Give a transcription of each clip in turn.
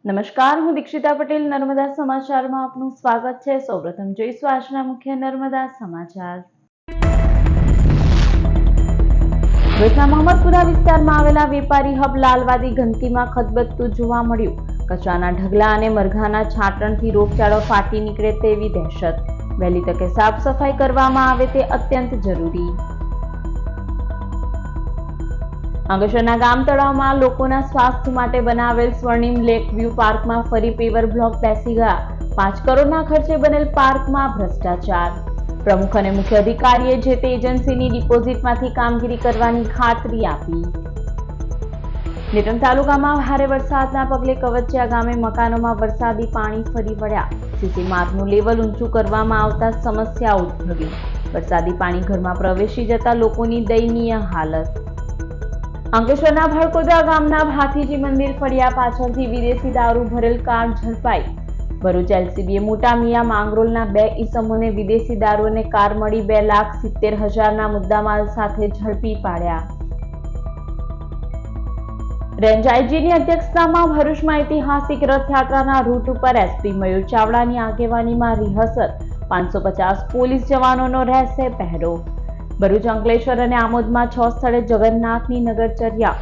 નમસ્કાર, હું દીક્ષિતા પટેલ નર્મદા સમાચારમાં આપનું સ્વાગત છે। સૌપ્રથમ જોઈશું આજના મુખ્ય નર્મદા સમાચાર। ભરૂચના મહમદપુરા વિસ્તારમાં આવેલા વેપારી હબ લાલવાદી ગંદકીમાં ખદબદતું જોવા મળ્યું। કચરાના ઢગલા અને મરઘાના છાંટણથી રોગચાળો ફાટી નીકળે તેવી દહેશત। વહેલી તકે સાફ સફાઈ કરવામાં આવે તે અત્યંત જરૂરી। અંકલેશ્વરના ગામ તળાવમાં લોકોના સ્વાસ્થ્ય માટે બનાવેલ સ્વર્ણિમ લેક વ્યૂ પાર્કમાં ફરી પેવર બ્લોક બેસી ગયા। 5 કરોડના ખર્ચે બનેલ પાર્કમાં ભ્રષ્ટાચાર। પ્રમુખ અને મુખ્ય અધિકારીએ જે તે એજન્સીની ડિપોઝિટમાંથી કામગીરી કરવાની ખાતરી આપી। નેત્રંગ તાલુકામાં ભારે વરસાદના પગલે કવચિયા ગામે મકાનોમાં વરસાદી પાણી ફરી વળ્યા। સીસી માર્ગનું લેવલ ઊંચું કરવામાં આવતા સમસ્યા ઉદ્ભવી। વરસાદી પાણી ઘરમાં પ્રવેશી જતા લોકોની દયનીય હાલત। અંકલેશ્વરના ભડકોદરા ગામના ભાથીજી મંદિર ફળિયા પાછળથી વિદેશી દારૂ ભરેલ કાર ઝડપાઈ। ભરૂચ એલસીબીએ મોટા મિયા માંગરોળના 2 ઈસમોને વિદેશી દારૂ અને કાર મળી 2,70,000ના મુદ્દામાલ સાથે ઝડપી પાડ્યા। રેન્જ આઈજીની અધ્યક્ષતામાં ભરૂચમાં ઐતિહાસિક રથયાત્રાના રૂટ ઉપર એસપી મયુર ચાવડાની આગેવાનીમાં રિહર્સલ। 550 પોલીસ જવાનોનો રહેશે પહેરો। ભરૂચ, અંકલેશ્વર અને આમોદમાં 6 સ્થળે જગન્નાથની નગરચર્યા।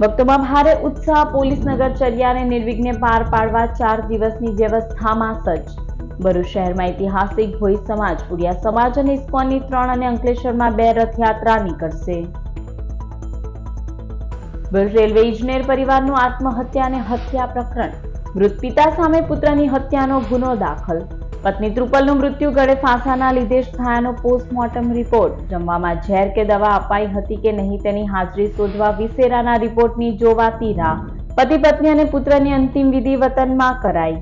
ભક્તોમાં ભારે ઉત્સાહ। પોલીસ નગરચર્યાને નિર્વિઘ્ને પાર પાડવા 4 દિવસની વ્યવસ્થામાં સજ્જ। ભરૂચ શહેરમાં ઐતિહાસિક ભોઈ સમાજ, ઉડિયા સમાજ અને ઇસ્કોનની 3 અને અંકલેશ્વરમાં 2 રથયાત્રા નીકળશે। ભરૂચ રેલવે ઇજનેર પરિવારનું આત્મહત્યા અને હત્યા પ્રકરણ। મૃત પિતા સામે પુત્રની હત્યાનો ગુનો દાખલ। પત્ની ત્રુપલનું મૃત્યુ ગળે ફાંસાના લીધે જ થયાનો પોસ્ટમોર્ટમ રિપોર્ટ। જમવામાં ઝેર કે દવા અપાઈ હતી કે નહીં તેની હાજરી શોધવા વિસેરાના રિપોર્ટની જોવાતી રાહ। પતિ પત્ની અને પુત્રની અંતિમ વિધિ વતનમાં કરાઈ।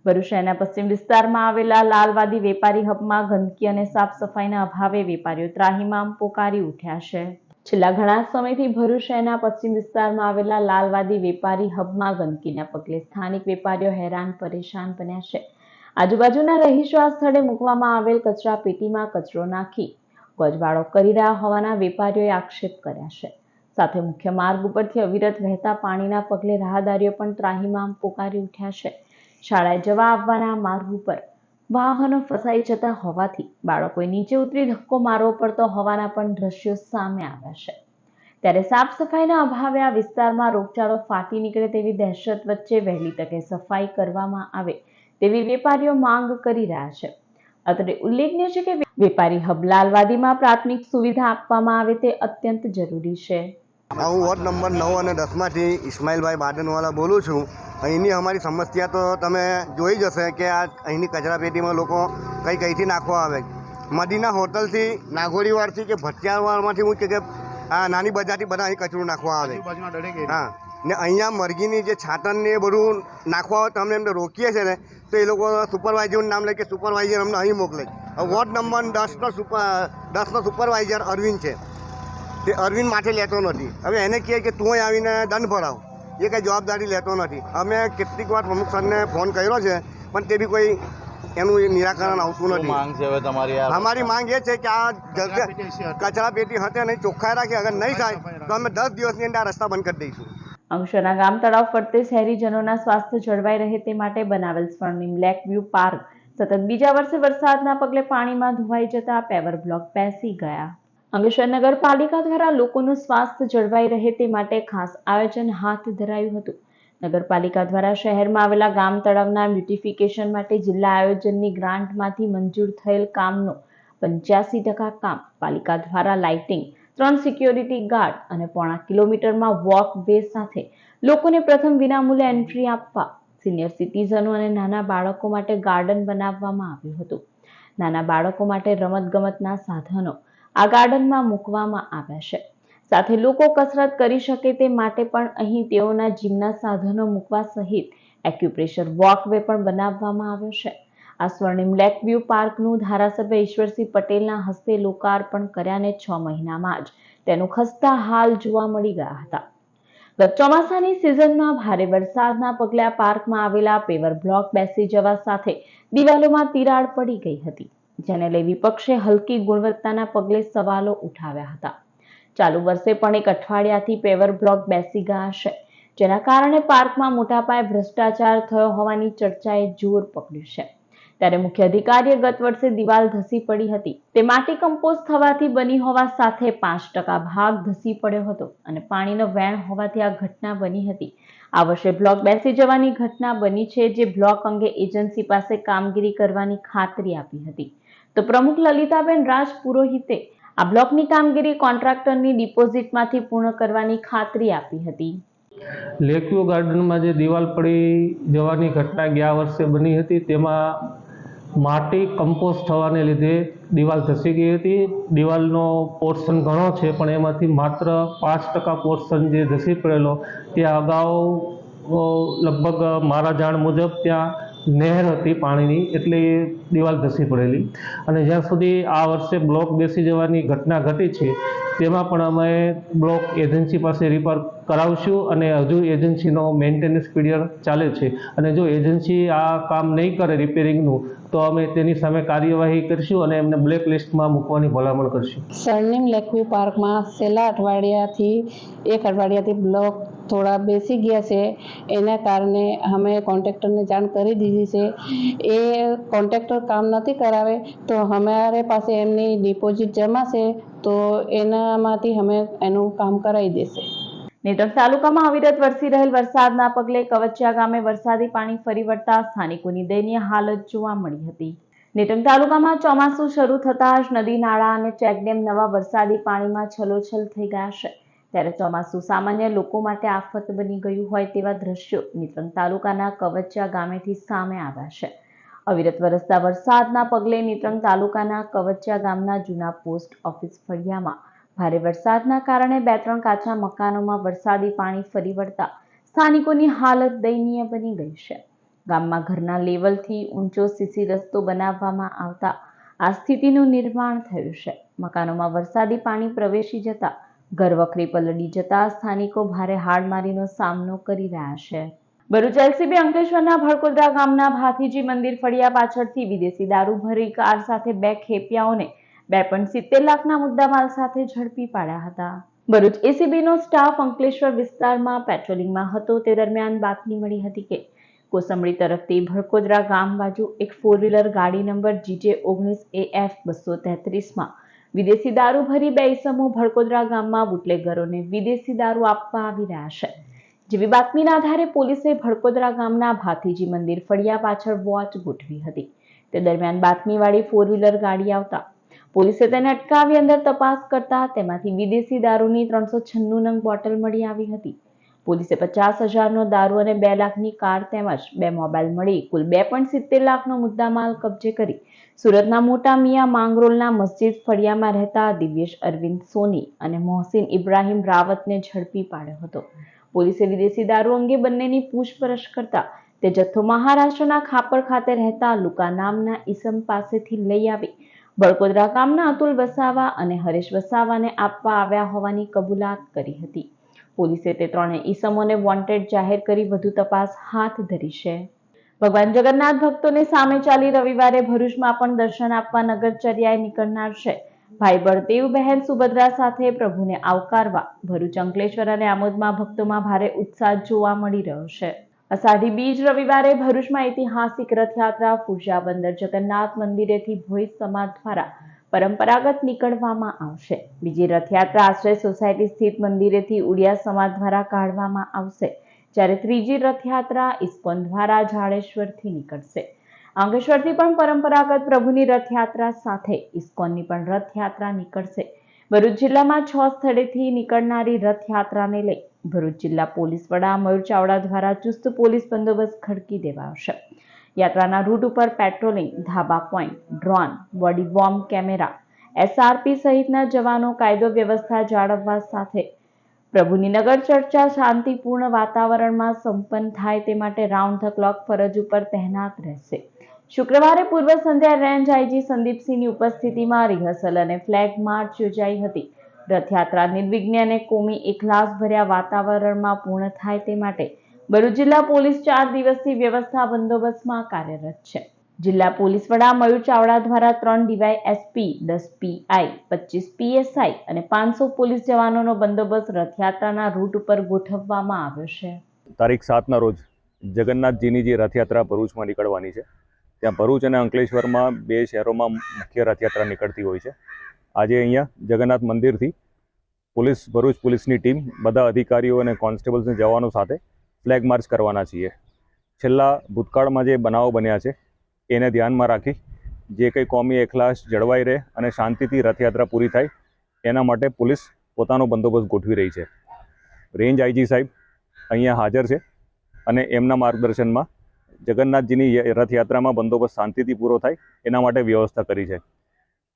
ભરૂચ શહેરના પશ્ચિમ વિસ્તારમાં આવેલા લાલવાદી વેપારી હબમાં ગંદકી અને સાફ સફાઈના અભાવે વેપારીઓ ત્રાહિમામ પોકારી ઉઠ્યા છે। છેલ્લા ઘણા સમયથી ભરૂચ શહેરના પશ્ચિમ વિસ્તારમાં આવેલા લાલવાદી વેપારી હબમાં ગંદકીના પગલે સ્થાનિક વેપારીઓ હેરાન પરેશાન બન્યા છે। આજુબાજુના રહીશો આ સ્થળે મૂકવામાં આવેલ કચરા પેટીમાં કચરો નાખી ગોજબાળો કરી રહ્યા હોવાના વેપારીઓએ આક્ષેપ કર્યા છે। સાથે મુખ્ય માર્ગ ઉપરથી અવિરત વહેતા પાણીના પગલે રાહદારીઓ પણ ત્રાહિમામ પોકારી ઉઠ્યા છે। શાળાએ જવા આવવાના માર્ગ ઉપર વાહનો ફસાઈ જતા હોવાથી બાળકોએ નીચે ઉતરી ધક્કો મારવો પડતો હોવાના પણ દ્રશ્યો સામે આવ્યા છે। ત્યારે સાફ સફાઈના અભાવે આ વિસ્તારમાં રોગચાળો ફાટી નીકળે તેવી દહેશત વચ્ચે વહેલી તકે સફાઈ કરવામાં આવે તેવી વેપારીઓ માંગ કરી રહ્યા છે। અત્રે ઉલ્લેખનીય છે કે વેપારી હબ લાલવાદીમાં પ્રાથમિક સુવિધા આપવામાં આવે તે અત્યંત જરૂરી છે। હું વોર્ડ નંબર 9 અને 10માંથી ઇસ્માઇલભાઈ બાદનવાલા બોલું છું। અહીંની અમારી સમસ્યા તો તમે જોઈ જ હશે કે આ અહીંની કચરાપેટીમાં લોકો કઈથી નાખવા આવે। મદીના હોટલથી, નાગોરીવાડથી કે ભટિયાવાડમાંથી હું કે આ નાની બજારથી બધા અહીં કચરો નાખવા આવે। હા, ને અહીંયા મરઘીની જે છાટણ ને એ બધું નાખવા હોય તો અમને એમને રોકીએ છીએ ને તો એ લોકો સુપરવાઇઝરનું નામ લે કે સુપરવાઇઝર અમને અહીં મોકલે। વોર્ડ નંબર 10નો સુપરવાઇઝર અરવિંદ છે, તે અરવિંદ માટે લેતો નથી। હવે એને કહે કે તું આવીને દંડ ભરાવ, એ કંઈ જવાબદારી લેતો નથી। અમે કેટલીક વાર પ્રમુખ સરને ફોન કર્યો છે પણ તે બી કોઈ એનું નિરાકરણ આવતું નથી। અમારી માંગ એ છે કે આ કચરા પેટી હતે નહીં ચોખ્ખાઈ રાખી, અગર નહીં થાય તો અમે 10 દિવસની અંદર આ રસ્તા બંધ કરી દઈશું। અંકલેશ્વરના ગામ તળાવ ફરતે શહેરીજનોના સ્વાસ્થ્ય જળવાઈ રહે તે માટે બનાવેલ સ્વર્ણિમ લેક વ્યૂ પાર્ક સતત બીજા વર્ષે વરસાદના પગલે પાણીમાં ધોવાઈ જતા પેવર બ્લોક બેસી ગયા। અંકલેશ્વર નગરપાલિકા દ્વારા લોકોનું સ્વાસ્થ્ય જળવાઈ રહે તે માટે ખાસ આયોજન હાથ ધરાયું હતું। નગરપાલિકા દ્વારા શહેરમાં આવેલા ગામ તળાવના બ્યુટિફિકેશન માટે જિલ્લા આયોજનની ગ્રાન્ટમાંથી મંજૂર થયેલ કામનું 85% કામ, પાલિકા દ્વારા લાઇટિંગ, 3 સિક્યોરિટી ગાર્ડ અને 0.5 કિલોમીટરમાં વોક વે સાથે લોકોને પ્રથમ વિનામૂલ્યે એન્ટ્રી આપવા, સિનિયર સિટીઝનો અને નાના બાળકો માટે ગાર્ડન બનાવવામાં આવ્યું હતું। નાના બાળકો માટે રમતગમતના સાધનો આ ગાર્ડનમાં મૂકવામાં આવ્યા છે। સાથે લોકો કસરત કરી શકે તે માટે પણ અહીં તેઓના જીમના સાધનો મૂકવા સહિત એક્યુપ્રેશર વોકવે પણ બનાવવામાં આવ્યો છે। આ સ્વર્ણિમ લેક વ્યૂ પાર્કનું ધારાસભ્ય ઈશ્વરસિંહ પટેલના હસ્તે લોકાર્પણ કર્યાને 6 મહિનામાં જ તેનું ખસ્તા હાલ જોવા મળી ગયા હતા। ગત ચોમાસાની સિઝનમાં ભારે વરસાદના પગલે આ પાર્કમાં આવેલા પેવર બ્લોક બેસી જવા સાથે દિવાલોમાં તિરાડ પડી ગઈ હતી, જેને લઈ વિપક્ષે હલકી ગુણવત્તાના પગલે સવાલો ઉઠાવ્યા હતા। ચાલુ વર્ષે પણ એક અઠવાડિયાથી પેવર બ્લોક બેસી ગયા છે, જેના કારણે પાર્કમાં મોટા પાયે ભ્રષ્ટાચાર થયો હોવાની ચર્ચાએ જોર પકડ્યું છે. ત્યારે મુખ્ય અધિકારીએ ગત વર્ષે દિવાલ ધસી પડી હતી. તે માટી કમ્પોઝ થવાથી બની હોવા સાથે 5% ભાગ ધસી પડ્યો હતો અને પાણીનો વહેણ હોવાથી આ ઘટના બની હતી. આ વર્ષે બ્લોક બેસી જવાની ઘટના બની છે, જે બ્લોક અંગે એજન્સી પાસે કામગીરી કરવાની ખાતરી આપી હતી. તો પ્રમુખ લલિતાબેન રાજપુરોહિતે આ બ્લોકની કામગીરી કોન્ટ્રાક્ટરની ડિપોઝિટમાંથી પૂર્ણ કરવાની ખાતરી આપી હતી. લેકવ્યુ ગાર્ડનમાં જે દિવાલ પડી જવાની ઘટના ગયા વર્ષે બની હતી, તેમાં માટી કમ્પોઝ થવાને લીધે દિવાલ ધસી ગઈ હતી. દિવાલનો પોર્શન ઘણો છે, પણ એમાંથી માત્ર 5% પોર્શન જે ધસી પડેલો, ત્યાં અગાઉ લગભગ મારા જાણ મુજબ ત્યાં નહેર હતી પાણીની, એટલે એ દિવાલ ધસી પડેલી. અને જ્યાં સુધી આ વર્ષે બ્લોક બેસી જવાની ઘટના ઘટી છે, તેમાં પણ અમે બ્લોક એજન્સી પાસે રિપેર કરાવશું અને હજુ એજન્સીનો મેન્ટેનન્સ પીરિયડ ચાલે છે. અને જો એજન્સી આ કામ નહીં કરે રિપેરિંગનું, તો અમે તેની સામે કાર્યવાહી કરીશું અને એમને બ્લેક લિસ્ટમાં મૂકવાની ભલામણ કરીશું. સ્વર્ણિમ લેકવ્યુ પાર્કમાં છેલ્લા એક અઠવાડિયાથી બ્લોક થોડા બેસી ગયા છે. એના કારણે અમે કોન્ટ્રાક્ટરને જાણ કરી દીધી છે. એ કોન્ટ્રાક્ટર કામ નથી કરાવે તો અમારે પાસે એમની ડિપોઝિટ જમા છે, તો એનામાંથી અમે એનું કામ કરાવી દેશે. નેત્રંગ તાલુકામાં અવિરત વરસી રહેલ વરસાદના પગલે કવચિયા ગામે વરસાદી પાણી ફરી વળતા સ્થાનિકોની દયનીય હાલત જોવા મળી હતી. નેત્રંગ તાલુકામાં ચોમાસું શરૂ થતાં જ નદી નાળા અને ચેકડેમ નવા વરસાદી પાણીમાં છલોછલ થઈ ગયા છે. ત્યારે ચોમાસું સામાન્ય લોકો માટે આફત બની ગયું હોય તેવા દ્રશ્યો નેત્રંગ તાલુકાના કવચિયા ગામેથી સામે આવ્યા છે. અવિરત વરસતા વરસાદના પગલે નેત્રંગ તાલુકાના કવચિયા ગામના જૂના પોસ્ટ ઓફિસ ફળિયામાં ભારે વરસાદના કારણે 2-3 કાચા મકાનોમાં વરસાદી પાણી ફરી વળતા સ્થાનિકોની હાલત દયનીય બની ગઈ છે. ગામમાં ઘરના લેવલથી ઊંચો સીસી રસ્તો બનાવવામાં આવતા આ સ્થિતિનું નિર્માણ થયું છે. મકાનોમાં વરસાદી પાણી પ્રવેશી જતા ઘરવખરી પલળી જતા સ્થાનિકો ભારે હાડમારીનો સામનો કરી રહ્યા છે. ભરૂચ એલસીબી અંકલેશ્વરના ભડકોદરા ગામના ભાથીજી મંદિર ફળિયા પાછળથી વિદેશી દારૂ ભરી કાર સાથે 2 ખેપિયાઓને 2.70 લાખના મુદ્દામાલ સાથે ઝડપી પાડ્યા હતા. ભરૂચ એસીબીનો સ્ટાફ અંકલેશ્વર વિસ્તારમાં પેટ્રોલિંગમાં હતો તે દરમિયાન બાતમી મળી હતી કે કોસંબડી તરફથી ભડકોદરા ગામ બાજુ એક 4-વ્હીલર ગાડી નંબર GJ19AF 233માં વિદેશી દારૂ ભરી 2 ઈસમો ભડકોદરા ગામમાં બુટલેગરોને વિદેશી દારૂ આપવા આવી રહ્યા છે. જેવી બાતમીના આધારે પોલીસે ભડકોદરા ગામના ભાથીજી મંદિર ફળિયા પાછળ વોચ ગોઠવી હતી. તે દરમિયાન બાતમીવાળી 4-વ્હીલર ગાડી આવતા પોલીસે તેને અટકાવી અંદર તપાસ કરતા તેમાંથી વિદેશી દારૂની 396 નંગ બોટલ મળી આવી હતી. પોલીસે 50,000નો દારૂ અને 2 લાખની કાર તેમજ 2 મોબાઈલ મળી કુલ 2.70 લાખનો મુદ્દામાલ કબજે કરી સુરતના મોટા મિયા માંગરોળના મસ્જિદ ફળિયામાં રહેતા દિવ્યેશ અરવિંદ સોની અને મોહસિન ઇબ્રાહિમ રાવતને ઝડપી પાડ્યો હતો. પોલીસે વિદેશી દારૂ અંગે બંનેની પૂછપરછ કરતા તે જથ્થો મહારાષ્ટ્રના ખાપર ખાતે રહેતા લુકા નામના ઈસમ પાસેથી લઈ આવી ભડકોદરા ગામના અતુલ વસાવા અને હરેશ વસાવાને આપવા આવ્યા હોવાની કબૂલાત કરી હતી. પોલીસે તે 3 ઈસમોને વોન્ટેડ જાહેર કરી વધુ તપાસ હાથ ધરી છે. ભગવાન જગન્નાથ ભક્તોને સામે ચાલી રવિવારે ભરૂચમાં પણ દર્શન આપવા નગરચર્યાએ નીકળનાર છે. ભાઈ બળદેવ બહેન સુભદ્રા સાથે પ્રભુને આવકારવા ભરૂચ, અંકલેશ્વર અને આમોદમાં ભક્તોમાં ભારે ઉત્સાહ જોવા મળી રહ્યો છે. અષાઢી બીજ રવિવારે ભરૂચમાં ઐતિહાસિક રથયાત્રા ફુરજા બંદર જગન્નાથ મંદિરેથી ભોઈ સમાજ દ્વારા પરંપરાગત નીકળવામાં આવશે. બીજી રથયાત્રા આશ્રય સોસાયટી સ્થિત મંદિરેથી ઉડિયા સમાજ દ્વારા કાઢવામાં આવશે, જ્યારે ત્રીજી રથયાત્રા ઇસ્કોન દ્વારા જાડેશ્વરથી નીકળશે. અંકલેશ્વરથી પણ પરંપરાગત પ્રભુની રથયાત્રા સાથે ઇસ્કોનની પણ રથયાત્રા નીકળશે. ભરૂચ જિલ્લામાં 6 સ્થળેથી નીકળનારી રથયાત્રાને લઈ ભરૂચ જિલ્લા પોલીસ વડા મયુર ચાવડા દ્વારા ચુસ્ત પોલીસ બંદોબસ્ત ખડકી દેવાશે. યાત્રાના રૂટ ઉપર પેટ્રોલિંગ, ધાબા point, drone, body warm camera, SRP સહિતના જવાનો કાયદો વ્યવસ્થા જાળવવા સાથે પ્રભુની નગર ચર્ચા શાંતિપૂર્ણ વાતાવરણમાં સંપન્ન થાય તે માટે રાઉન્ડ ધ ક્લોક ફરજ ઉપર તહેનાત રહેશે. શુક્રવારે પૂર્વ સંધ્યા રેન્જ આઈજી સંદીપસિંહની ઉપસ્થિતિમાં રિહર્સલ અને ફ્લેગ માર્ચ યોજાઈ હતી. રથયાત્રા નિર્વિઘ્ન અને કોમી એકલાસભર્યા વાતાવરણમાં પૂર્ણ થાય તે માટે ભરૂચ જિલ્લા પોલીસ 4 દિવસથી વ્યવસ્થા બંદોબસ્તમાં કાર્યરત છે. જિલ્લા પોલીસ વડા મયુર ચાવડા દ્વારા 3 ડીવાયએસપી, 10 પીઆઈ, 25 પીએસઆઈ અને 500 પોલીસ જવાનોનો બંદોબસ્ત રથયાત્રાના રૂટ ઉપર ગોઠવવામાં આવ્યો છે. તારીખ 7ના રોજ જગન્નાથજીની જે રથયાત્રા ભરૂચમાં નીકળવાની છે, ત્યાં ભરૂચ અને અંકલેશ્વરમાં 2 શહેરોમાં મુખ્ય રથયાત્રા નીકળતી હોય છે. આજે અહીંયા જગન્નાથ મંદિરથી ભરૂચ પોલીસની ટીમ, બધા અધિકારીઓ અને કોન્સ્ટેબલ્સના જવાનો સાથે ફ્લેગ માર્ચ કરવાના છીએ. છેલ્લા ભૂતકાળમાં જે બનાવો બન્યા છે એને ધ્યાનમાં રાખી જે કંઈ કોમી એકલાશ જળવાઈ રહે અને શાંતિથી રથયાત્રા પૂરી થાય એના માટે પોલીસ પોતાનો બંદોબસ્ત ગોઠવી રહી છે. રેન્જ આઈજી સાહેબ અહીંયા હાજર છે અને એમના માર્ગદર્શનમાં જગન્નાથજીની રથયાત્રામાં બંદોબસ્ત શાંતિથી પૂરો થાય એના માટે વ્યવસ્થા કરી છે.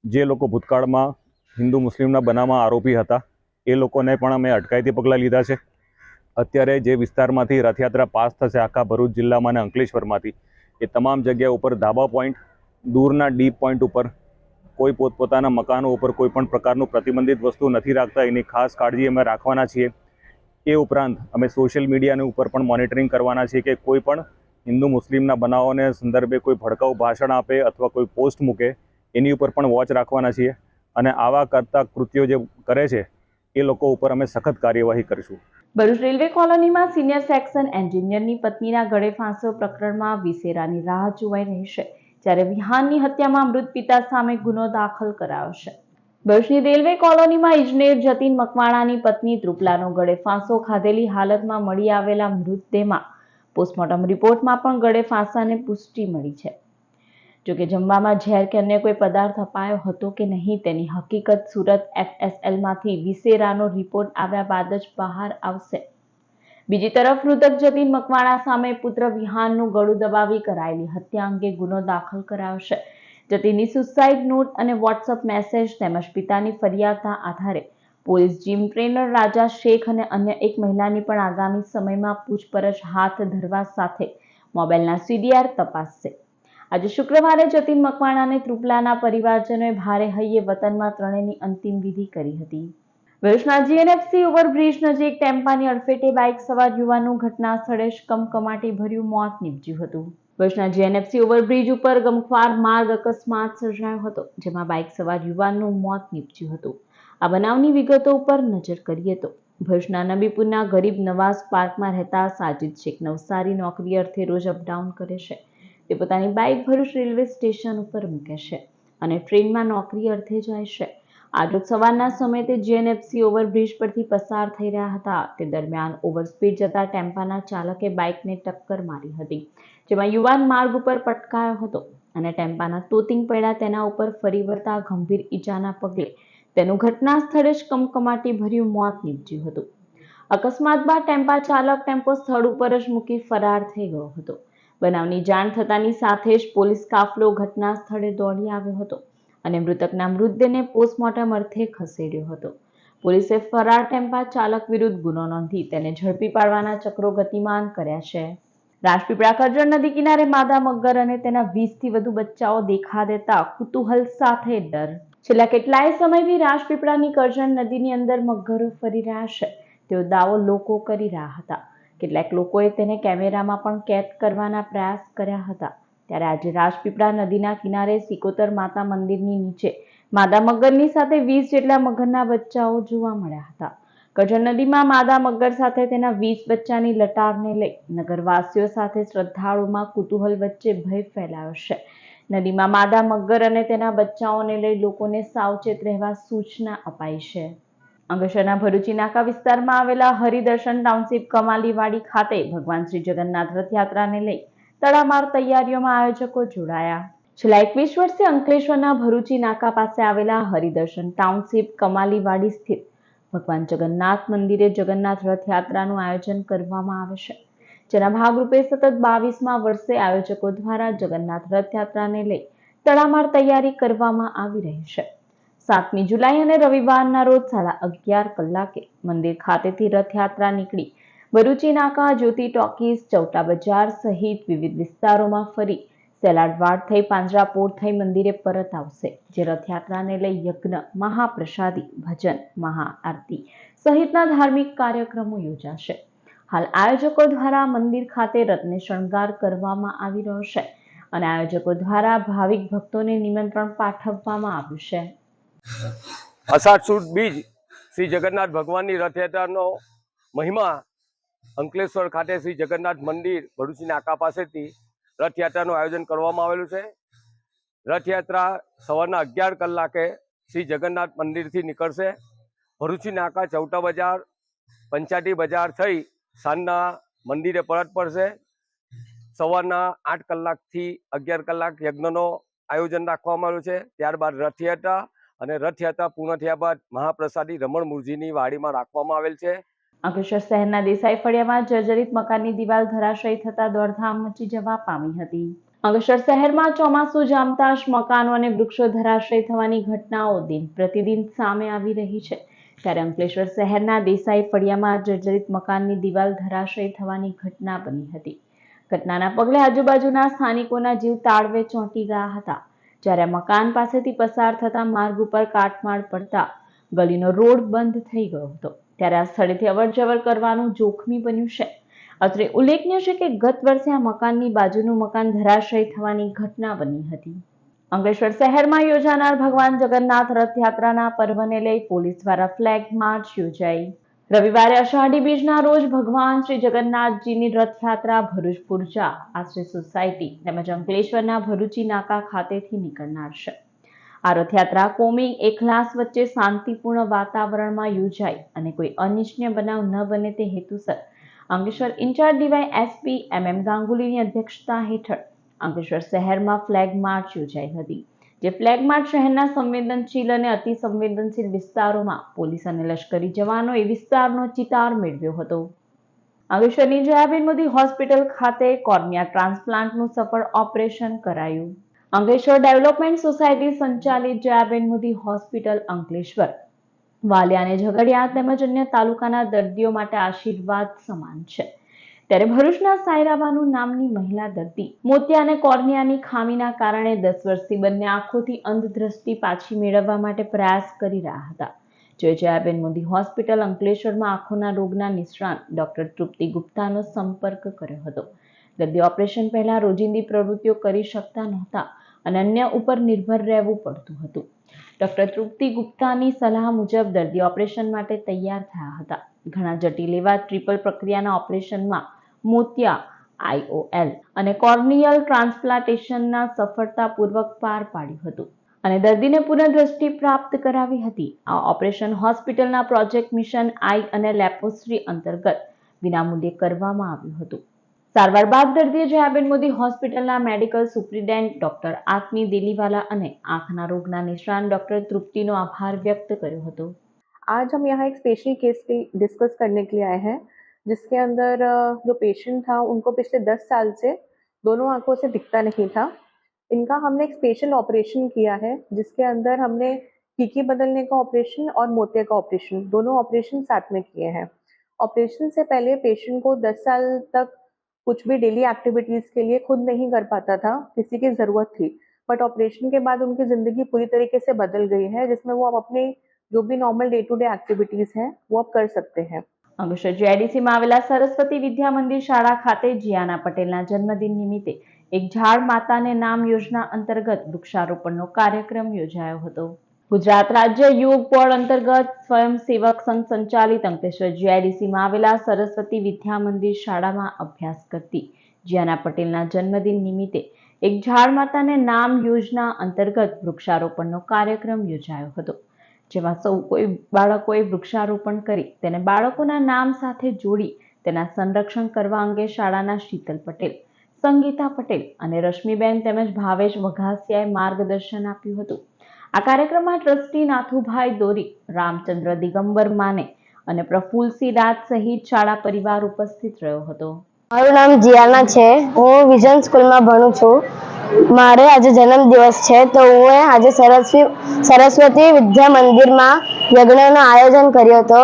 જે લોકો ભૂતકાળમાં હિન્દુ મુસ્લિમના બનાવમાં આરોપી હતા એ લોકોને પણ અમે અટકાયતી પગલાં લીધા છે. અત્યારે જે વિસ્તારમાંથી રથયાત્રા પાસ થશે આખા ભરૂચ જિલ્લામાં અને અંકલેશ્વરમાંથી, એ તમામ જગ્યા ઉપર ધાબા પોઈન્ટ, દૂરના ડીપ પોઈન્ટ ઉપર કોઈ પોતપોતાના મકાનો ઉપર કોઈ પણ પ્રકારનું પ્રતિબંધિત વસ્તુ નથી રાખતા, એની ખાસ કાળજી અમે રાખવાના છીએ. એ ઉપરાંત અમે સોશિયલ મીડિયાની ઉપર પણ મોનિટરિંગ કરવાના છીએ કે કોઈ પણ હિન્દુ મુસ્લિમના બનાવોને સંદર્ભે કોઈ ભડકાઉ ભાષણ આપે અથવા કોઈ પોસ્ટ મૂકે એની ઉપર પણ વોચ રાખવાના છીએ. અને આવા કરતા કૃત્યો જે કરે છે એ લોકો ઉપર અમે સખત કાર્યવાહી કરીશું. ભરૂચ રેલવે કોલોનીમાં સિનિયર સેક્શન એન્જિનિયરની પત્નીના ગળે ફાંસો પ્રકરણમાં વિસેરાની રાહ જોવાઈ રહી છે, જ્યારે વિહાનની હત્યામાં મૃત પિતા સામે ગુનો દાખલ કરાયો છે. ભરૂચની રેલવે કોલોનીમાં ઇજનેર જતીન મકવાણાની પત્ની ત્રુપલાનો ગળે ફાંસો ખાધેલી હાલતમાં મળી આવેલા મૃતદેહમાં પોસ્ટમોર્ટમ રિપોર્ટમાં પણ ગળે ફાંસાની પુષ્ટિ મળી છે. જોકે જમવામાં ઝેર કે અન્ય કોઈ પદાર્થ અપાયો હતો કે નહીં તેની હકીકત સુરત FSLમાંથી વિસેરાનો રિપોર્ટ આવ્યા બાદ જ બહાર આવશે. બીજી તરફ મૃતક જતીન મકવાણા સામે પુત્ર વિહાનનું ગળું દબાવી કરાયેલી હત્યા અંગે ગુનો દાખલ કરાયો છે. જતીનની સુસાઇડ નોટ અને વોટ્સઅપ મેસેજ તેમજ પિતાની ફરિયાદના આધારે પોલીસ જીમ ટ્રેનર રાજા શેખ અને અન્ય એક મહિલાની પણ આગામી સમયમાં પૂછપરછ હાથ ધરવા સાથે મોબાઈલના CDR તપાસશે. આજે શુક્રવારે જતીન મકવાણાને ત્રુપલાના પરિવારજનોએ ભારે હૈયે વતનમાં ત્રણેયની અંતિમ વિધિ કરી હતી. ભરૂચના GNFC ઓવરબ્રિજ નજીક ટેમ્પાની અડફેટે બાઇક સવાર યુવાનનું ઘટના સ્થળે જ કમકમાટી ભર્યું મોત નીપજ્યું હતું. ભરૂચના GNFC ઓવરબ્રિજ ઉપર ગમખ્વાર માર્ગ અકસ્માત સર્જાયો હતો, જેમાં બાઇક સવાર યુવાનનું મોત નીપજ્યું હતું. આ બનાવની વિગતો ઉપર નજર કરીએ તો ભરૂચના નબીપુરના ગરીબ નવાઝ પાર્કમાં રહેતા સાજિદ શેખ નવસારી નોકરી અર્થે રોજ અપડાઉન કરે છે. તે પોતાની બાઇક ભરૂચ રેલવે સ્ટેશન ઉપર મૂકે છે અને ટ્રેનમાં નોકરી અર્થે જાય છે. આજરોજ સવારના સમયે તે GNFC ઓવરબ્રિજ પરથી પસાર થઈ રહ્યા હતા. તે દરમિયાન ઓવરસ્પીડ જતા ટેમ્પાના ચાલકે બાઇકને ટક્કર મારી હતી, જેમાં યુવાન માર્ગ ઉપર પટકાયો હતો અને ટેમ્પાના તોતિંગ પડ્યા. તેના ઉપર ફરી વળતા ગંભીર ઈજાના પગલે તેનું ઘટના સ્થળે જ કમકમાટી ભર્યું મોત નીપજ્યું હતું. અકસ્માત બાદ ટેમ્પા ચાલક ટેમ્પો સ્થળ ઉપર જ મૂકી ફરાર થઈ ગયો હતો. બનાવની જાણ થતાની સાથે જ પોલીસ કાફલો ઘટના સ્થળે દોડી આવ્યો હતો અને મૃતકના મૃતદેહને પોસ્ટમોર્ટમ અર્થે ખસેડ્યો હતો. પોલીસે ફરાર ટેમ્પા ચાલક વિરુદ્ધ ગુનો નોંધી તેને ઝડપી પાડવાના ચક્રો ગતિમાન કર્યા છે. રાજપીપળા કરજણ નદી કિનારે માદા મગર અને તેના 20થી વધુ બચ્ચાઓ દેખા દેતા કુતૂહલ સાથે ડર. છેલ્લા કેટલાય સમયથી રાજપીપળાની કરજણ નદીની અંદર મગરો ફરી રહ્યા છે તેવો દાવો લોકો કરી રહ્યા હતા. કેટલાક લોકોએ તેને કેમેરામાં પણ કેદ કરવાના પ્રયાસ કર્યા હતા. ત્યારે આજે રાજપીપળા નદીના કિનારે સિકોતર માતા મંદિરની નીચે માદા મગરની સાથે 20 જેટલા મગરના બચ્ચાઓ જોવા મળ્યા હતા. કરજણ નદીમાં માદા મગર સાથે તેના 20 બચ્ચાની લટારને લઈ નગરવાસીઓ સાથે શ્રદ્ધાળુઓમાં કુતૂહલ વચ્ચે ભય ફેલાયો છે. નદીમાં માદા મગર અને તેના બચ્ચાઓને લઈ લોકોને સાવચેત રહેવા સૂચના અપાઈ છે. અંકલેશ્વરના ભરૂચી નાકા વિસ્તારમાં આવેલા હરિદર્શન ટાઉનશીપ કમાલીવાડી ખાતે ભગવાન શ્રી જગન્નાથ રથયાત્રાને લઈ તડામાર તૈયારીઓમાં આયોજકો જોડાયા. છેલ્લા 21 વર્ષથી અંકલેશ્વરના ભરૂચી નાકા પાસે આવેલા હરિદર્શન ટાઉનશીપ કમાલીવાડી સ્થિત ભગવાન જગન્નાથ મંદિરે જગન્નાથ રથયાત્રાનું આયોજન કરવામાં આવે છે, જેના ભાગરૂપે સતત 22મા વર્ષે આયોજકો દ્વારા જગન્નાથ રથયાત્રાને લઈ તડામાર તૈયારી કરવામાં આવી રહી છે. 7મી જુલાઈ અને રવિવારના રોજ 11:30 કલાકે મંદિર ખાતેથી રથયાત્રા નીકળી ભરૂચી નાકા, જ્યોતિ ટોકીઝ, ચૌટા બજાર સહિત વિવિધ વિસ્તારોમાં ફરી સેલાડવાડ થઈ પાંજરાપોળ થઈ મંદિરે પરત આવશે, જે રથયાત્રાને લઈ યજ્ઞ, મહાપ્રસાદી, ભજન, મહાઆરતી સહિતના ધાર્મિક કાર્યક્રમો યોજાશે. હાલ આયોજકો દ્વારા મંદિર ખાતે રથને શણગાર કરવામાં આવી રહ્યો છે અને આયોજકો દ્વારા ભાવિક ભક્તોને નિમંત્રણ પાઠવવામાં આવ્યું છે. અષાઢ સુદ બીજ શ્રી જગન્નાથ ભગવાનની રથયાત્રાનો મહિમા અંકલેશ્વર ખાતે શ્રી જગન્નાથ મંદિર ભરૂચી નાકા પાસેથી રથયાત્રાનું આયોજન કરવામાં આવેલું છે. રથયાત્રા સવારના 11 કલાકે શ્રી જગન્નાથ મંદિરથી નીકળશે. ભરૂચી નાકા ચૌટા બજાર પંચાયતી બજાર થઈ સાંજના મંદિરે પરત પડશે. સવારના 8 કલાકથી 11 કલાક યજ્ઞનો આયોજન રાખવામાં આવ્યું છે. ત્યારબાદ રથયાત્રા અને રથયાત્રા પૂર્ણ થયા બાદ મહાપ્રસાદી રમણ મૂળજીની વાડીમાં રાખવામાં આવેલ છે. અંકલેશ્વર શહેરના દેસાઈ ફળિયામાં જર્જરિત મકાનની દિવાલ ધરાશયી થતા દોડધામ મચી જવા પામી હતી. અંકલેશ્વર શહેરમાં ચોમાસું જામતા જ મકાનો અને વૃક્ષો ધરાશયી થવાની ઘટનાઓ દિન પ્રતિદિન સામે આવી રહી છે. ત્યારે અંકલેશ્વર શહેરના દેસાઈ ફળિયામાં જર્જરિત મકાનની દિવાલ ધરાશયી થવાની ઘટના બની હતી. ઘટનાના પગલે આજુબાજુના સ્થાનિકોના જીવ તાળવે ચોંટી ગયા હતા. જ્યારે મકાન પાસેથી પસાર થતા માર્ગ ઉપર કાટમાળ પડતા ગલીનો રોડ બંધ થઈ ગયો હતો. ત્યારે આ સ્થળેથી અવરજવર કરવાનું જોખમી બન્યું છે. અત્રે ઉલ્લેખનીય છે કે ગત વર્ષે આ મકાનની બાજુનું મકાન ધરાશયી થવાની ઘટના બની હતી. અંકલેશ્વર શહેરમાં યોજાનાર ભગવાન જગન્નાથ રથયાત્રાના પર્વને લઈ પોલીસ દ્વારા ફ્લેગ માર્ચ યોજાઈ. રવિવારે અષાઢી બીજના રોજ ભગવાન શ્રી જગન્નાથજીની રથયાત્રા ભરૂચ પૂર્જા આશ્રય સોસાયટી તેમજ અંકલેશ્વરના ભરૂચી નાકા ખાતેથી નીકળનાર છે. આ રથયાત્રા કોમી એકલાસ વચ્ચે શાંતિપૂર્ણ વાતાવરણમાં યોજાઈ અને કોઈ અનિચ્છનીય બનાવ ન બને તે હેતુસર અંકલેશ્વર ઇન્ચાર્જ ડીવાયએસપી MM ગાંગુલીની અધ્યક્ષતા હેઠળ અંકલેશ્વર શહેરમાં ફ્લેગ માર્ચ યોજાઈ હતી. જે ફ્લેગ માર્ચ શહેરના સંવેદનશીલ અને અતિ સંવેદનશીલ વિસ્તારોમાં પોલીસ અને લશ્કરી જવાનોએ વિસ્તારનો ચિતાર મેળવ્યો હતો. અંકલેશ્વરની જયાબેન મોદી હોસ્પિટલ ખાતે કોર્નિયા ટ્રાન્સપ્લાન્ટનું સફળ ઓપરેશન કરાયું. અંકલેશ્વર ડેવલપમેન્ટ સોસાયટી સંચાલિત જયાબેન મોદી હોસ્પિટલ અંકલેશ્વર વાલિયા અને ઝઘડિયા તેમજ અન્ય તાલુકાના દર્દીઓ માટે આશીર્વાદ સમાન છે. ત્યારે ભરૂચના સાયરાબાનુ નામની મહિલા દર્દી મોતિયા અને કોર્નિયાની ખામીના કારણે 10 વર્ષથી બંને આંખોથી અંધ દ્રષ્ટિ પાછી મેળવવા માટે પ્રયાસ કરી રહ્યા હતા. જયાબેન મોદી હોસ્પિટલ અંકલેશ્વરમાં આંખોના રોગના નિષ્ણાત ડોક્ટર તૃપ્તિ ગુપ્તાનો સંપર્ક કર્યો હતો. દર્દી ઓપરેશન પહેલા રોજિંદી પ્રવૃત્તિઓ કરી શકતા નહોતા અને અન્ય ઉપર નિર્ભર રહેવું પડતું હતું. ડોક્ટર તૃપ્તિ ગુપ્તાની સલાહ મુજબ દર્દી ઓપરેશન માટે તૈયાર થયા હતા. ઘણા જટિલ એવા ટ્રિપલ પ્રક્રિયાના ઓપરેશનમાં મોતિયા IOL અને કોર્નિયલ ટ્રાન્સપ્લાન્ટેશનના સફળતાપૂર્વક પાર પાડ્યું હતું અને દર્દીને પુનઃદ્રષ્ટિ પ્રાપ્ત કરાવી હતી. આ ઓપરેશન હોસ્પિટલના પ્રોજેક્ટ મિશન આઈ અને લેપોસ્ટ્રી અંતર્ગત વિનામૂલ્યે કરવામાં આવ્યું હતું. સારવાર બાદ દર્દીએ જયાબેન મોદી હોસ્પિટલના મેડિકલ સુપ્રિન્ટેન્ડન્ટ ડોક્ટર આત્મી દિલીવાલા અને આંખના રોગના નિષ્ણાત ડોક્ટર तृप्तिનો આભાર વ્યક્ત કર્યો હતો. आज हम यहाँ एक स्पेशल केस डिस्कस करने के लिए आए हैं जिसके अंदर जो पेशेंट था उनको पिछले 10 साल से दोनों आंखों से दिखता नहीं था. इनका हमने एक स्पेशल ऑपरेशन किया है जिसके अंदर हमने कीकी बदलने का ऑपरेशन और मोतिया का ऑपरेशन दोनों ऑपरेशन साथ में किए हैं. ऑपरेशन से पहले पेशेंट को 10 साल तक कुछ भी डेली एक्टिविटीज़ के लिए खुद नहीं कर पाता था, किसी की ज़रूरत थी. बट ऑपरेशन के बाद उनकी ज़िंदगी पूरी तरीके से बदल गई है जिसमें वो अब अपने जो भी normal day to day activities हैं वो अब कर सकते हैं. અંકલેશ્વર GIDCમાં આવેલા સરસ્વતી વિદ્યા મંદિર શાળા ખાતે જીયાના પટેલના જન્મદિન નિમિત્તે એક ઝાડ માતાને નામ યોજના અંતર્ગત વૃક્ષારોપણનો કાર્યક્રમ યોજાયો હતો. ગુજરાત રાજ્ય યુવક બોર્ડ અંતર્ગત સ્વયંસેવક સંઘ સંચાલિત અંકલેશ્વર GIDCમાં આવેલા સરસ્વતી વિદ્યા મંદિર શાળામાં અભ્યાસ કરતી જીયાના પટેલના જન્મદિન નિમિત્તે એક ઝાડ માતાને નામ યોજના અંતર્ગત વૃક્ષારોપણનો કાર્યક્રમ યોજાયો હતો. જેમાં સૌ કોઈ બાળકોએ વૃક્ષારોપણ કરી તેને બાળકોના નામ સાથે જોડી તેના સંરક્ષણ કરવા અંગે શાળાના શીતલ પટેલ, સંગીતા પટેલ અને રશ્મિબેન તેમજ ભાવેશ વઘાસિયાએ માર્ગદર્શન આપ્યું હતું. આ કાર્યક્રમમાં ટ્રસ્ટી નાથુભાઈ દોરી, રામચંદ્ર દિગંબર માને અને પ્રફુલ્લસિંહ રાજ સહિત શાળા પરિવાર ઉપસ્થિત રહ્યો હતો. મારું નામ જીયાના છે. હું વિઝન સ્કૂલમાં ભણું છું. મારે આજે જન્મદિવસ છે તો હું આજે સરસ્વતી વિદ્યા મંદિરમાં યજ્ઞનું આયોજન કર્યું હતો.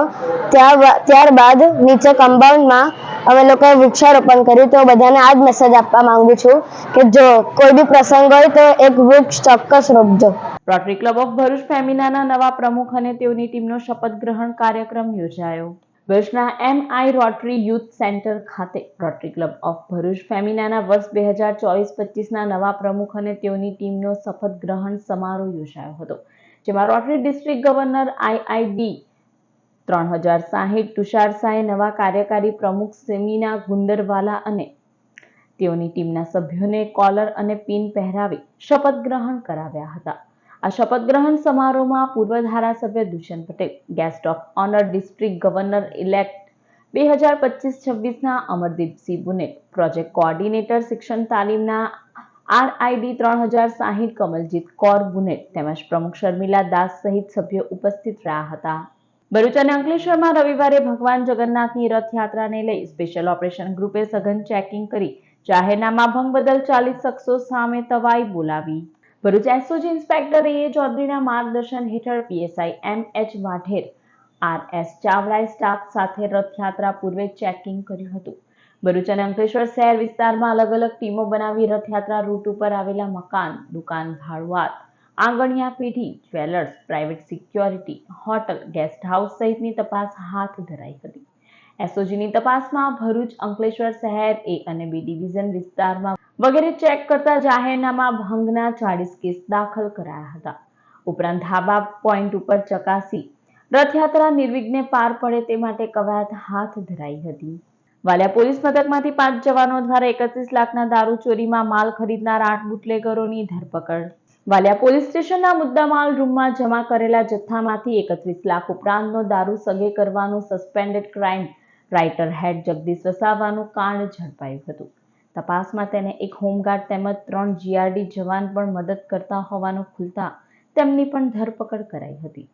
ત્યારબાદ નીચે કમ્પાઉન્ડમાં અમે લોકોએ વૃક્ષારોપણ કર્યું. તો બધાને આ જ મેસેજ આપવા માંગુ છું કે જો કોઈ બી પ્રસંગ હોય તો એક વૃક્ષ ચોક્કસ રોપજો. રોટરી ક્લબ ઓફ ભરૂચ ફેમિનાના નવા પ્રમુખ અને તેઓની ટીમનો શપથ ગ્રહણ કાર્યક્રમ યોજાયો. ભરૂચના MI રોટરી યુથ સેન્ટર ખાતે રોટરી ક્લબ ઓફ ભરૂચ ફેમિનાના વર્ષ 2024-25ના નવા પ્રમુખ અને તેઓની ટીમનો શપથ ગ્રહણ સમારોહ યોજાયો હતો, જેમાં rotary district governor IID 3060 Tushar શાહે નવા કાર્યકારી પ્રમુખ સેમિના ગુંદરવાલા અને તેઓની ટીમના સભ્યોને કોલર અને પિન પહેરાવી શપથ ગ્રહણ કરાવ્યા હતા. આ શપથ ગ્રહણ સમારોહમાં પૂર્વ ધારાસભ્ય Dushyant Patel, guest of honour district governor elect 2025-26ના અમરદીપસિંહ બુનેટ, પ્રોજેક્ટ કોઓર્ડિનેટર શિક્ષણ તાલીમના RID 3060 કમલજીત કૌર બુનેટ તેમજ પ્રમુખ શર્મિલા દાસ સહિત સભ્યો ઉપસ્થિત રહ્યા હતા. ભરૂચ અને અંકલેશ્વરમાં રવિવારે ભગવાન જગન્નાથની રથયાત્રાને લઈ સ્પેશિયલ ઓપરેશન ગ્રુપે સઘન ચેકિંગ કરી જાહેરનામા ભંગ બદલ 40 શખ્સો સામે તવાઈ બોલાવી. Bharuch SOG inspector A. ચૌધરીના માર્ગદર્શન હેઠળ PSI MH વાઢેર, RS ચાવડાએ સ્ટાફ સાથે રથયાત્રા પૂર્વે ચેકિંગ કર્યું હતું. ભરૂચ અને અંકલેશ્વર શહેર વિસ્તારમાં અલગ અલગ ટીમો બનાવી રથયાત્રા રૂટ ઉપર આવેલા મકાન, દુકાન, ભાડુઆત, આંગણિયા પેઢી, jewellers, private security, hotel, guest house સહિતની તપાસ હાથ ધરાઈ હતી. SOGની તપાસમાં ભરૂચ, અંકલેશ્વર શહેર A અને B ડિવિઝન વિસ્તારમાં વગેરે ચેક કરતા જાહેરનામા ભંગના 40 કેસ દાખલ કરાયા હતા. ઉપરાંત ધાબા પોઈન્ટ ઉપર ચકાસી રથયાત્રા નિર્વિઘ્ને પાર પડે તે માટે કવાયત હાથ ધરાઈ હતી. વાલિયા પોલીસ મથકમાંથી 5 જવાનો દ્વારા 31 લાખના દારૂ ચોરીમાં માલ ખરીદનાર 8 બુટલેગરોની ધરપકડ. વાલિયા પોલીસ સ્ટેશનના મુદ્દામાલ રૂમમાં જમા કરેલા જથ્થામાંથી 31 લાખ ઉપરાંતનો દારૂ સગે કરવાનું સસ્પેન્ડેડ ક્રાઇમ રાઇટર હેડ જગદીશ વસાવાનું કાંડ ઝડપાયું હતું. તપાસમાં તેને એક હોમગાર્ડ તેમજ 3 GRD જવાન પણ મદદ કરતા હોવાનું ખુલતા તેમની પણ ધરપકડ કરાઈ હતી.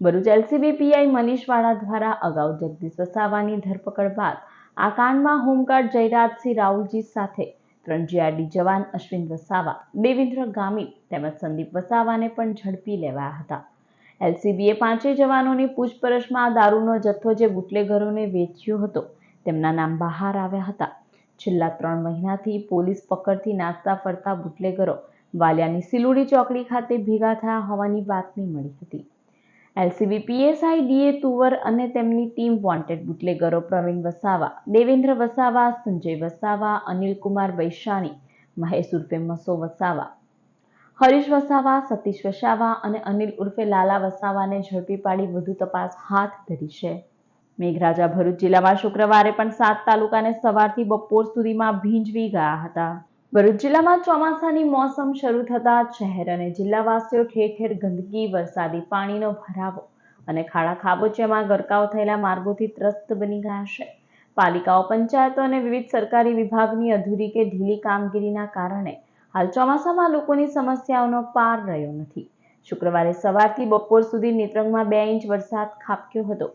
ભરૂચ LCB PI મનીષવાડા દ્વારા અગાઉ જગદીશ વસાવાની ધરપકડ બાદ આ કાંડમાં હોમગાર્ડ જયરાજસિંહ રાહુલજી સાથે 3 GRD જવાન અશ્વિન વસાવા, દેવેન્દ્ર ગામિત તેમજ સંદીપ વસાવાને પણ ઝડપી લેવાયા હતા. LCBએ 5 જવાનોની પૂછપરછમાં દારૂનો જથ્થો જે બુટલેગરોને વેચ્યો હતો તેમના નામ બહાર આવ્યા હતા. છેલ્લા 3 મહિનાથી પોલીસ પકડથી નાસ્તા ફરતા બુટલેગરો વાલિયાની સિલુડી ચોકડી ખાતે ભેગા થયા હોવાની બાતમી મળી હતી. LCB PSI DA તુવર અને તેમની ટીમ વોન્ટેડ બુટલેગરો પ્રવીણ વસાવા, દેવેન્દ્ર વસાવા, સંજય વસાવા, અનિલકુમાર બૈશાની, મહેશ ઉર્ફે મસો વસાવા, હરીશ વસાવા, સતીશ વસાવા અને અનિલ ઉર્ફે લાલા વસાવાને ઝડપી પાડી વધુ તપાસ હાથ ધરી છે. મેઘરાજા ભરૂચ જિલ્લામાં શુક્રવારે પણ 7 તાલુકાને સવારથી બપોર સુધીમાં ભીંજવી ગયા હતા. ભરૂચ જિલ્લામાં ચોમાસાની મોસમ શરૂ થતાં શહેર અને જિલ્લાવાસીઓ ઠેર ઠેર ગંદકી, વરસાદી પાણીનો ભરાવો અને ખાડા ખાબોચિયામાં ગરકાવ થયેલા માર્ગોથી ત્રસ્ત બની ગયા છે. પાલિકાઓ, પંચાયતો અને વિવિધ સરકારી વિભાગની અધૂરી કે ઢીલી કામગીરીના કારણે હાલ ચોમાસામાં લોકોની સમસ્યાઓનો પાર રહ્યો નથી. શુક્રવારે સવારથી બપોર સુધી નેત્રંગમાં 2 ઇંચ વરસાદ ખાબક્યો હતો.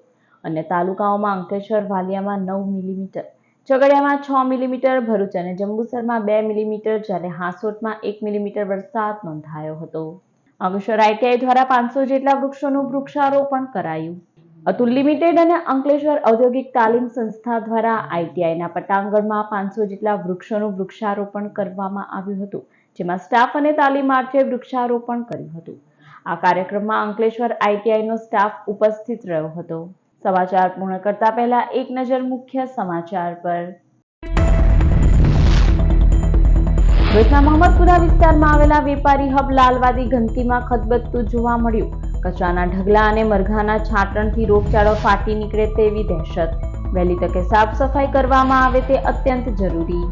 અન્ય તાલુકાઓમાં અંકલેશ્વર, વાલિયામાં 9 મિલીમીટર, ઝઘડિયામાં 6 મિલીમીટર, ભરૂચ અને જંબુસરમાં 2 મિલીમીટર જ્યારે હાંસોટમાં 1 મિલીમીટર વરસાદ નોંધાયો હતો. અંકલેશ્વર ITI દ્વારા 500 જેટલા વૃક્ષોનું વૃક્ષારોપણ કરાયું. અતુલ લિમિટેડ અને અંકલેશ્વર ઔદ્યોગિક તાલીમ સંસ્થા દ્વારા ITIના પટાંગણમાં 500 જેટલા વૃક્ષોનું વૃક્ષારોપણ કરવામાં આવ્યું હતું, જેમાં સ્ટાફ અને તાલીમાર્થીઓએ વૃક્ષારોપણ કર્યું હતું. આ કાર્યક્રમમાં અંકલેશ્વર ITIનો સ્ટાફ ઉપસ્થિત રહ્યો હતો. સમાચાર પૂર્ણ કરતા પહેલા એક નજર મુખ્ય સમાચાર પર. ભરૂચના મોહમ્મદપુરા વિસ્તારમાં આવેલા વેપારી હબ લાલવાદી ગંદકીમાં ખદબદતું જોવા મળ્યું. કચરાના ઢગલા અને મરઘાના છાંટણથી રોગચાળો ફાટી નીકળે તેવી દહેશત. વહેલી તકે સાફ સફાઈ કરવામાં આવે તે અત્યંત જરૂરી.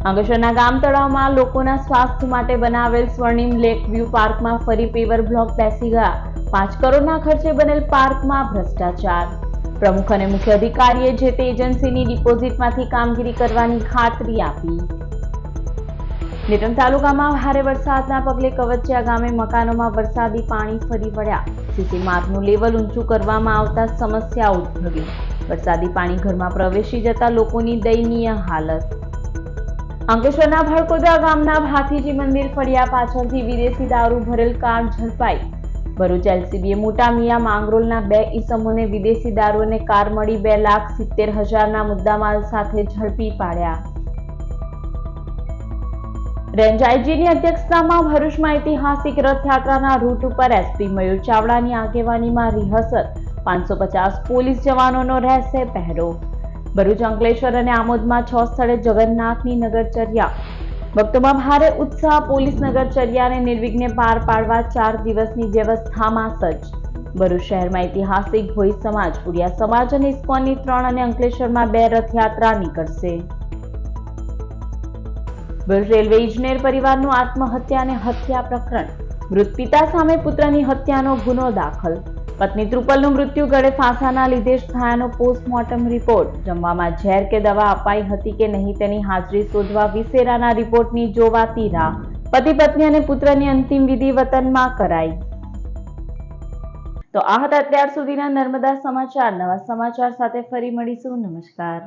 અંકલેશ્વરના ગામ તળાવમાં લોકોના સ્વાસ્થ્ય માટે બનાવેલ સ્વર્ણિમ લેક વ્યૂ પાર્કમાં ફરી પેવર બ્લોક બેસી ગયા. 5 કરોડના ખર્ચે બનેલ પાર્કમાં ભ્રષ્ટાચાર. પ્રમુખ અને મુખ્ય અધિકારીએ જે તે એજન્સીની ડિપોઝિટમાંથી કામગીરી કરવાની ખાતરી આપી. નેત્રંગ તાલુકામાં ભારે વરસાદના પગલે કવચિયા ગામે મકાનોમાં વરસાદી પાણી ફરી વળ્યા. સીસી માર્ગનું લેવલ ઊંચું કરવામાં આવતા સમસ્યા ઉદ્ભવી. વરસાદી પાણી ઘરમાં પ્રવેશી જતા લોકોની દયનીય હાલત. અંકલેશ્વરના ભડકોદરા ગામના ભાથીજી મંદિર ફળિયા પાછળથી વિદેશી દારૂ ભરેલ કાર ઝડપાઈ. ભરૂચ LCBએ મોટા મિયા માંગરોલના 2 ઈસમોને વિદેશી દારૂ અને કાર મળી 2,70,000ના મુદ્દામાલ સાથે ઝડપી પાડ્યા. રેન્જ IGની અધ્યક્ષતામાં ભરૂચમાં ઐતિહાસિક રથયાત્રાના રૂટ ઉપર SP મયુર ચાવડાની આગેવાનીમાં રિહર્સલ 550 પોલીસ જવાનોનો રહેશે પહેરો. ભરૂચ, અંકલેશ્વર અને આમોદમાં 6 સ્થળે જગન્નાથની નગરચર્યા. ભક્તોમાં ભારે ઉત્સાહ. પોલીસ નગરચર્યાને નિર્વિઘ્ને પાર પાડવા 4 દિવસની વ્યવસ્થામાં સજ્જ. ભરૂચ શહેરમાં ઐતિહાસિક ભોઈ સમાજ, ઉડિયા સમાજ અને ઇસ્કોનની 3 અને અંકલેશ્વરમાં 2 રથયાત્રા નીકળશે. ભરૂચ રેલવે ઇજનેર પરિવારનું આત્મહત્યા અને હત્યા પ્રકરણ. મૃત પિતા સામે પુત્રની હત્યાનો ગુનો દાખલ. પત્ની ત્રુપલનું મૃત્યુ ગળે ફાંસાના લીધે જ થયાનો પોસ્ટમોર્ટમ રિપોર્ટ. જમવામાં ઝેર કે દવા અપાઈ હતી કે નહીં તેની હાજરી શોધવા વિસેરાના રિપોર્ટની જોવાતી રાહ. પતિ પત્ની અને પુત્રની અંતિમ વિધિ વતનમાં કરાઈ. તો આ હતા અત્યાર સુધીના નર્મદા સમાચાર. નવા સમાચાર સાથે ફરી મળીશું. નમસ્કાર.